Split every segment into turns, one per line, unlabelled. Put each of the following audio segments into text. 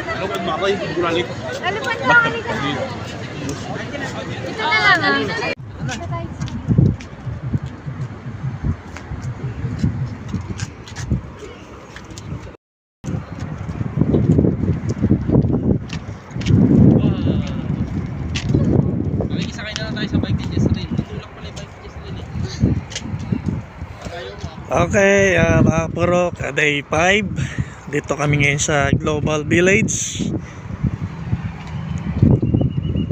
Lalupan mo, halika. Ito na lang, ah.
Okay, mga purok, day 5. Dito kami ngayon sa Global Village.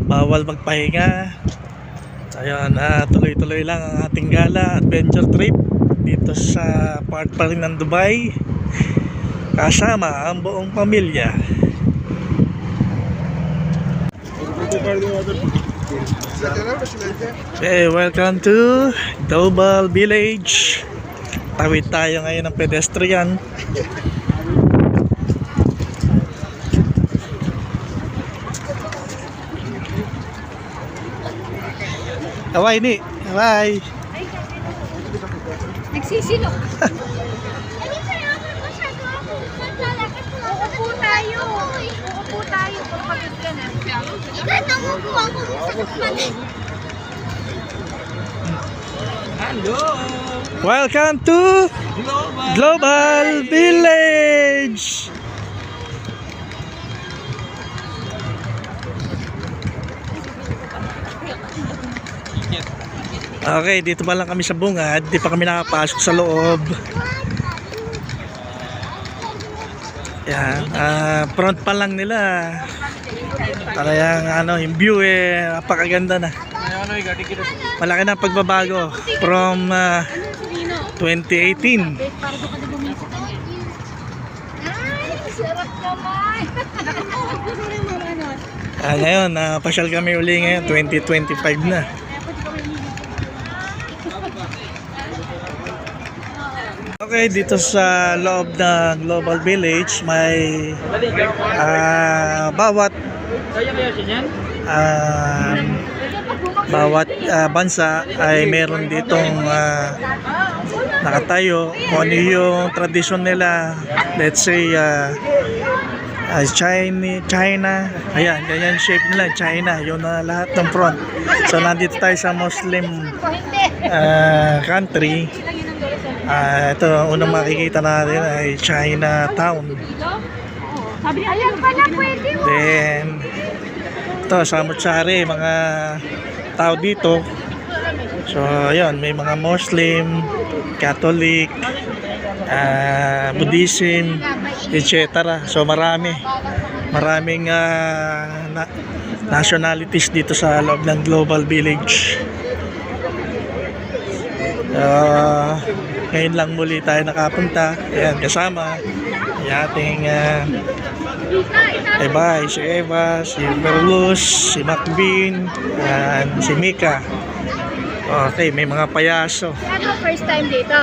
Bawal magpahinga. Ayun, tuloy-tuloy lang ang ating gala, adventure trip dito sa part pa rin ng Dubai. Kasama ang buong pamilya. Okay, welcome to Global Village. Tawid tayo ngayon ng pedestrian. Away ni, away.
Nagsisilo. Uupo tayo. Uupo tayo. Pagpagod ka na.
Hello. Welcome to Global Village. Okay, dito pa lang kami sa bungad, di pa kami nakapasok sa loob. Yan, front pa lang nila. Talagang yung view napakaganda na. Malaki na pagbabago from 2018. Ngayon, pasyal kami uli ngayon, 2025 na. Okay, dito sa loob ng Global Village may bawat bansa ay meron ditong nakatayo kung ano yung tradisyon nila. Let's say China, ayan, ganyan shape nila, China, yun na lahat ng front. So nandito tayo sa Muslim country. Ito, unang makikita natin ay Chinatown. Then ito, Samut-Sari, mga tao dito. So ayun, may mga Muslim, Catholic, Buddhism, etc. So maraming nationalities dito sa loob ng Global Village. Ngayon lang muli tayo nakapunta. Ayan, kasama yung ating si Eva, si Berlus, si Macbin, si Mika. Okay, may mga payaso.
Ano first time dito?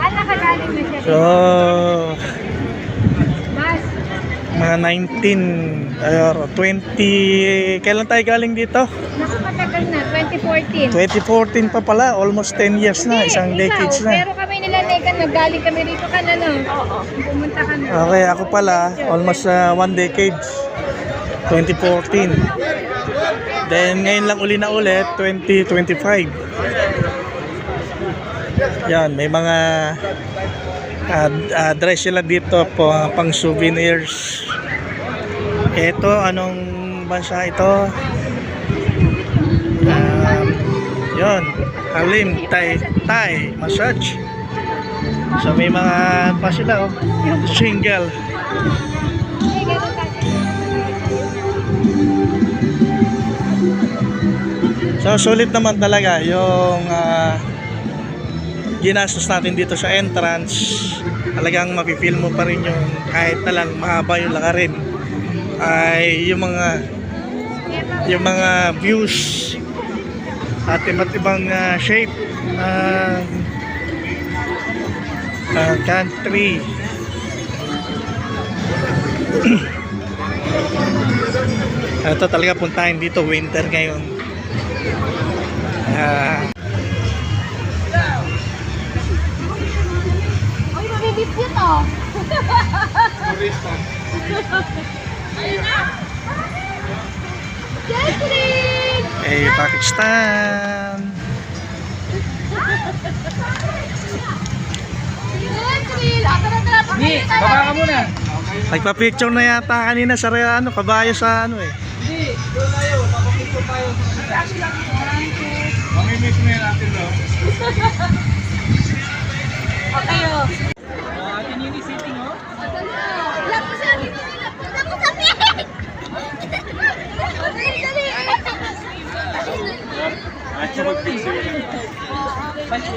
Nakagaling na siya.
So mga 20, kailan tayo galing dito?
Nakapatagal na, 2014.
2014 pa pala, almost 10 years na, isang decades na.
Pero kami nila Negan, naggaling kami rito ka na, no? Oo. Pumunta ka na.
Okay, ako pala, almost 1 decade, 2014. Then ngayon lang uli na ulit, 2025. Yan, may mga address sila dito po, pang souvenirs. Ito, anong bansa ito? Yon, Halim Thai massage. So may mga pa sila, single. So sulit naman talaga yung ginastos natin dito sa entrance. Talagang mapipil mo pa rin yung kahit na lang mahaba yung lakarin ay yung mga views at iba't ibang shape country. Ito talaga puntahin dito, winter ngayon.
cute oh. Catherine!
Hey, Pakistan!
Catherine! Tara,
Ni, baba ka muna.
Nagpa-picture na yata kanina sa kabayo sa ano eh.
Hindi, doon tayo. Papapicture tayo. Mamimiss mo yan natin daw.
Okay oh.
Atin yun yung sitting, oh.
Wala po sa amin. Wala po sa amin.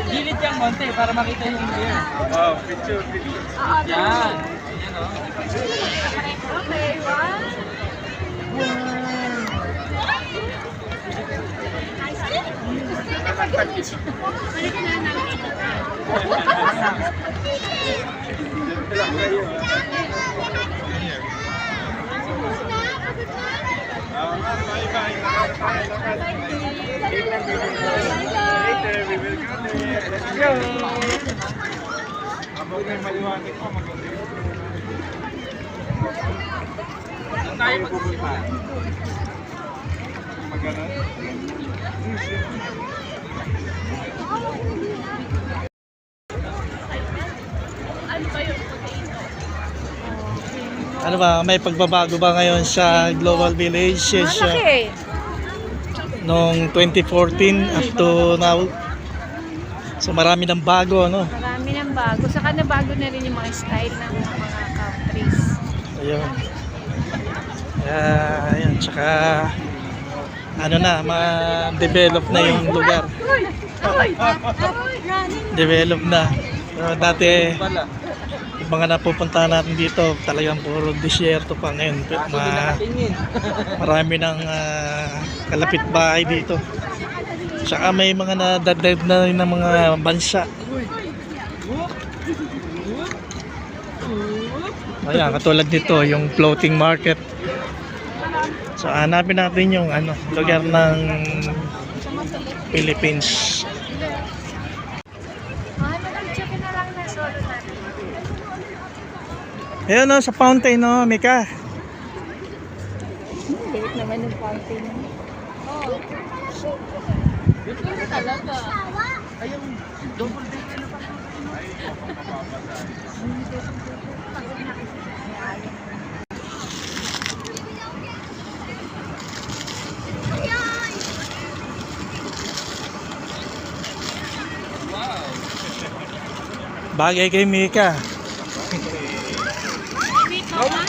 Gilid yan, konti, para makita yung gear.
Oh, picture, picture.
Yan. Yan, oh.
Okay, one.
Later, we will go there. Let's go. Habang may maliwanag pa, maganda yun.
Saan tayo magsisimula?
Maganda.
Ano ba, may pagbabago ba ngayon sa Global Village
Malaki.
noong 2014 up to now? So marami ng bago, ano?
Marami ng bago. Saka na bago na rin yung mga style ng mga countries.
Ayun. Ayun, tsaka ano na, ma-develop na yung lugar. Develop na. So, dati,
Pala.
yung mga napupuntahan natin dito, talagang puro disyerto pa ngayon.
Kaso di nakatingin.
Marami ng kalapit bahay dito. Tsaka may mga nadadrive na rin ng mga bansa. Ayan, katulad nito, yung floating market. So hanapin natin yung lugar ng Philippines.
Ay, mag-check na lang na solo natin.
Ayun sa fountain Mika.
Liit naman yung fountain. Oh. Ito talaga.
Ayun, double deck. Ano pa?
Bagay kay Mika.
Dito nga.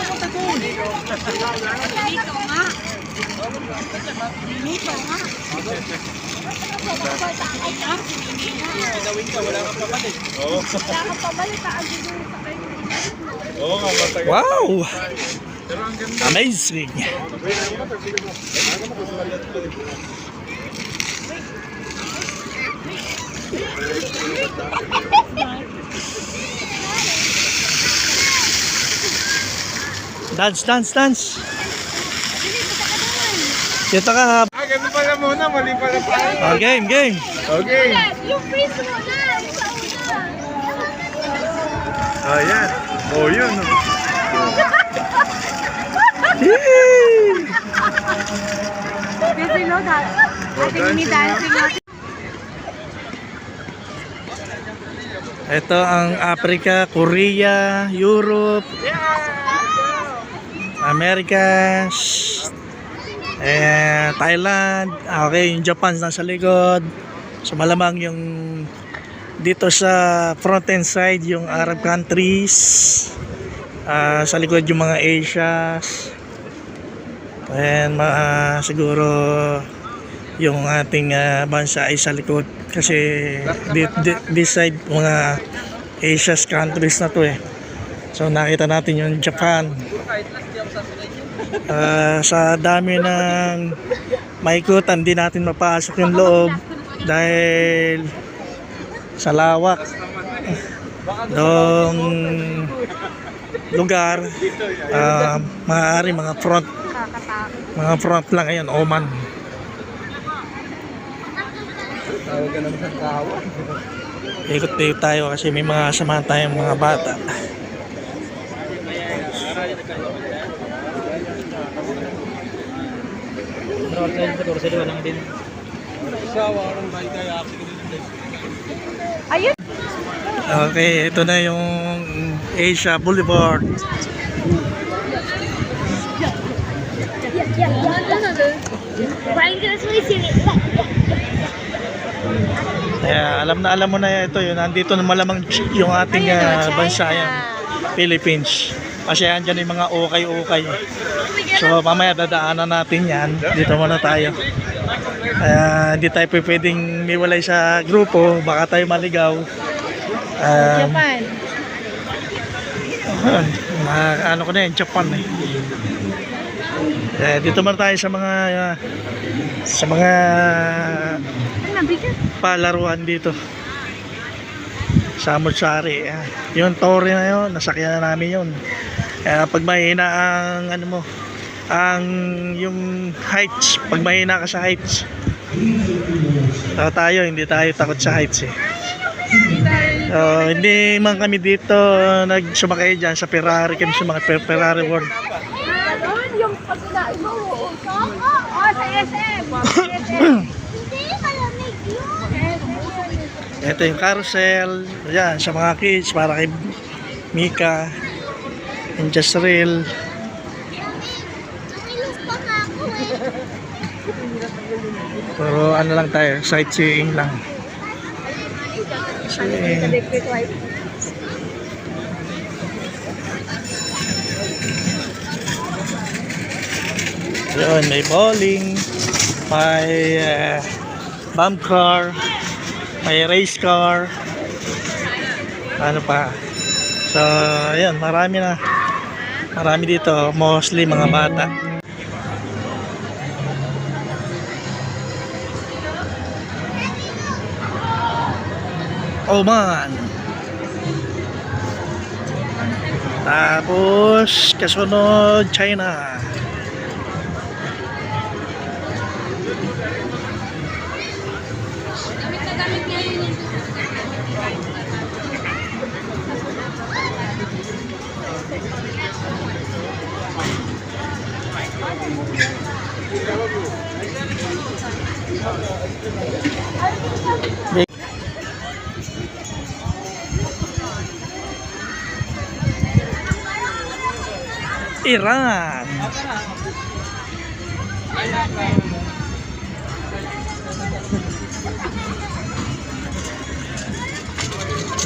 Dito nga.
Pinawin ka, wala kang pabalik.
Oo.
Wala ka pa balik. Dito sa kayo.
Oo nga, matagal.
Wow!
Pero ang ganda.
Amazing! Dance, dance, dance! Dito ka.
Ganun pala muna, mali pala tayo.
Game, game!
Okay.
Yung freeze mo na. Sa una.
Ayan. Oh, yun.
Yee!
Busy no? Ating ini-dancing natin.
Ito ang Africa, Korea, Europe, America, Thailand. Okay, yung Japan nasa likod. So malamang yung dito sa front end side yung Arab countries. Sa likod yung mga Asias. And siguro yung ating bansa ay sa likod kasi this side mga Asia's countries na to eh. So nakita natin yung Japan.
Kahit last di ako sasunod yun.
Sa dami ng maikutan, di natin mapasok yung loob dahil sa lawak ng lugar. Maaari mga front lang ayan, Oman.
Tawag ka naman sa kawa.
Ikot-ikot tayo kasi may mga samahan tayong mga bata.
Walang din.
Ayun.
Okay, ito na yung Asia Boulevard. Kaya alam mo na ito yun. Nandito na malamang yung ating bansa yan, Philippines. Kasi andyan yung mga ukay-ukay. So mamaya dadaanan natin yan. Dito muna tayo. Kaya hindi tayo pwedeng miwalay sa grupo. Baka tayo maligaw.
Japan.
Ano ko na yan, Japan eh. Dito muna tayo sa mga palaruan dito. Samut-sari. Yung Torre na yun, nasakyan na namin yun. Kaya pag mahina yung heights, pag mahina ka sa heights, tayo hindi tayo takot sa heights eh. Hindi man kami dito nagsumakay dyan sa Ferrari, kami sa mga Ferrari World.
Yung pagkinain mo. Sa SM.
Ito yung carousel. Yan, sa mga kids, para kay Mika. Yung Jasril. Pero ano lang tayo, sightseeing lang. Yun, may bowling, may bump car, may race car, ano pa. So, ayun, marami dito, mostly mga bata. Oman. Tapos kasunod China. Iran.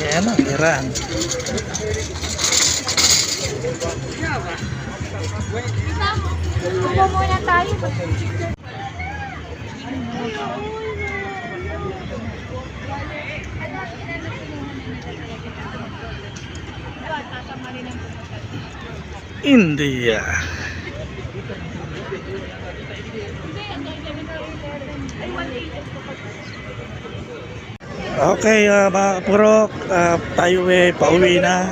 Yan ang Iran.
Kubo muna tayo.
India. Okay, mga kapurok, tayo pauwi na.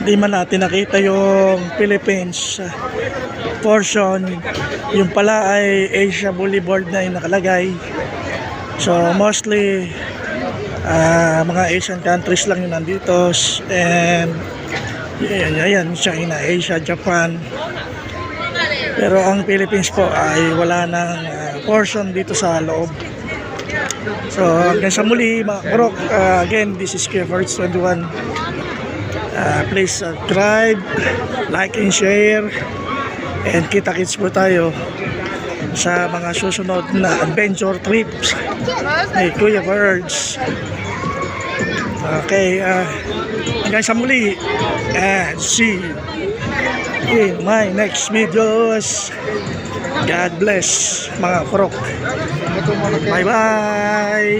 Di man natin nakita yung Philippines portion. Yung pala ay Asia Boulevard na yung nakalagay. So mostly mga Asian countries lang yung nandito. And yan, China, Asia, Japan. Pero ang Philippines po ay wala ng portion dito sa loob. So hanggang sa muli mga kapurok, again, this is Kefords 21. Please subscribe, like and share, and kita-kits po tayo sa mga susunod na adventure trips ni Kuya Birds. Okay, hanggang sa muli, and see you in my next videos. God bless mga prok. Bye bye.